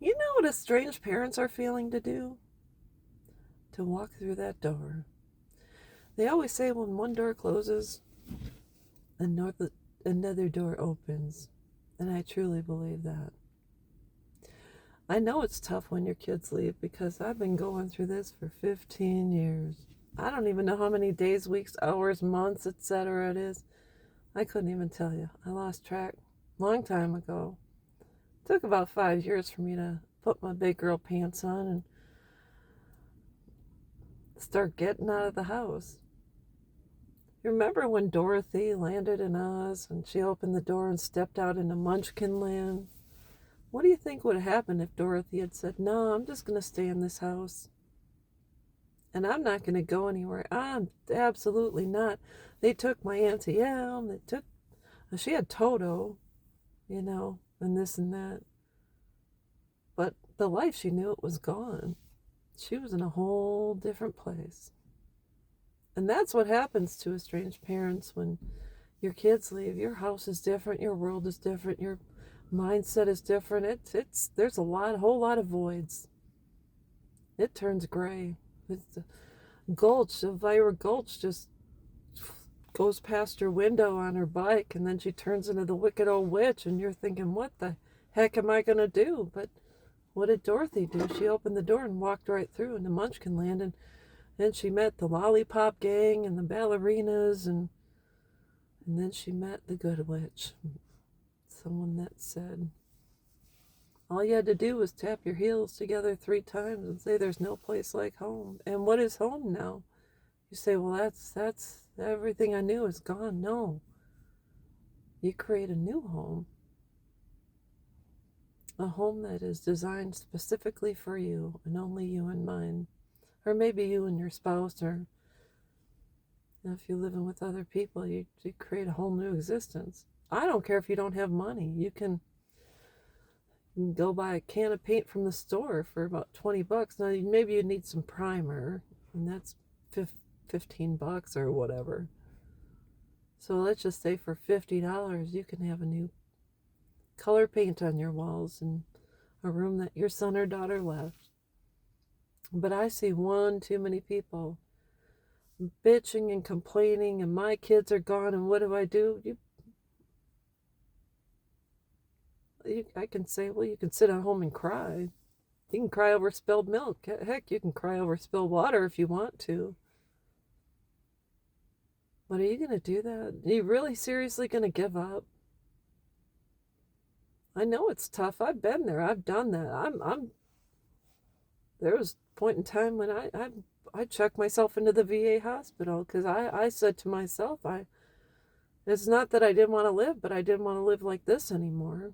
You know what estranged parents are feeling to do? To walk through that door. They always say when one door closes, another door opens. And I truly believe that. I know it's tough when your kids leave because I've been going through this for 15 years. I don't even know how many days, weeks, hours, months, etc. it is. I couldn't even tell you. I lost track long time ago. It took about 5 years for me to put my big girl pants on and start getting out of the house. You remember when Dorothy landed in Oz and she opened the door and stepped out into Munchkin Land? What do you think would happen if Dorothy had said, "No, I'm just going to stay in this house and I'm not going to go anywhere"? I'm absolutely not. They took my Auntie Em, she had Toto, and this and that. But the life she knew, it was gone. She was in a whole different place. And that's what happens to estranged parents when your kids leave. Your house is different, your world is different, your mindset is different. There's a whole lot of voids. It turns gray. It's Elvira Gulch just goes past her window on her bike, and then she turns into the wicked old witch, and you're thinking, what the heck am I going to do? But what did Dorothy do? She opened the door and walked right through into Munchkin Land, and then she met the Lollipop Gang and the ballerinas, and then she met the Good Witch. Someone that said, all you had to do was tap your heels together 3 times and say there's no place like home. And what is home now? You say, well, that's everything I knew is gone. No. You create a new home. A home that is designed specifically for you and only you in mind. Or maybe you and your spouse, or if you're living with other people, you create a whole new existence. I don't care if you don't have money. You can go buy a can of paint from the store for about $20. Now, maybe you need some primer, and that's $15 or whatever. So let's just say for $50, you can have a new color paint on your walls in a room that your son or daughter left. But I see one too many people bitching and complaining, and my kids are gone, and what do? I can say, well, you can sit at home and cry. You can cry over spilled milk. Heck, you can cry over spilled water if you want to. But are you going to do that? Are you really seriously going to give up? I know it's tough. I've been there. I've done that. There was a point in time when I checked myself into the VA hospital because I said to myself, it's not that I didn't want to live, but I didn't want to live like this anymore.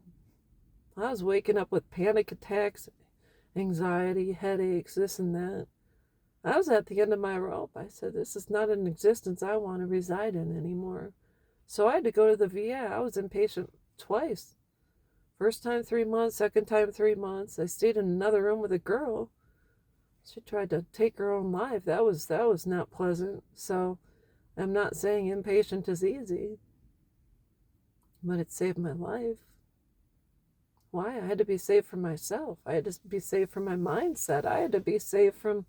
I was waking up with panic attacks, anxiety, headaches, this and that. I was at the end of my rope. I said, this is not an existence I want to reside in anymore. So I had to go to the VA. I was inpatient twice. First time 3 months, second time 3 months. I stayed in another room with a girl. She tried to take her own life. That was not pleasant. So I'm not saying inpatient is easy, but it saved my life. Why? I had to be saved from myself. I had to be saved from my mindset. I had to be saved from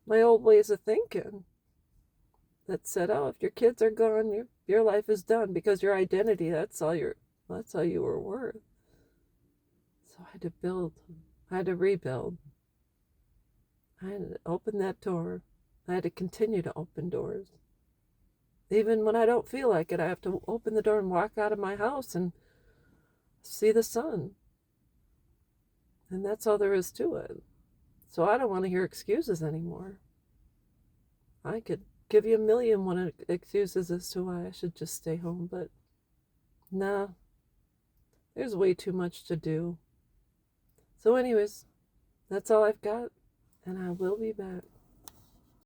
my old ways of thinking that said, oh, if your kids are gone, your life is done because your identity, that's all you were worth. So I had to build. I had to rebuild. I had to open that door. I had to continue to open doors. Even when I don't feel like it, I have to open the door and walk out of my house and see the sun. And that's all there is to it. So I don't want to hear excuses anymore. I could give you a million one excuses as to why I should just stay home, but nah, there's way too much to do. So anyways, that's all I've got, and I will be back.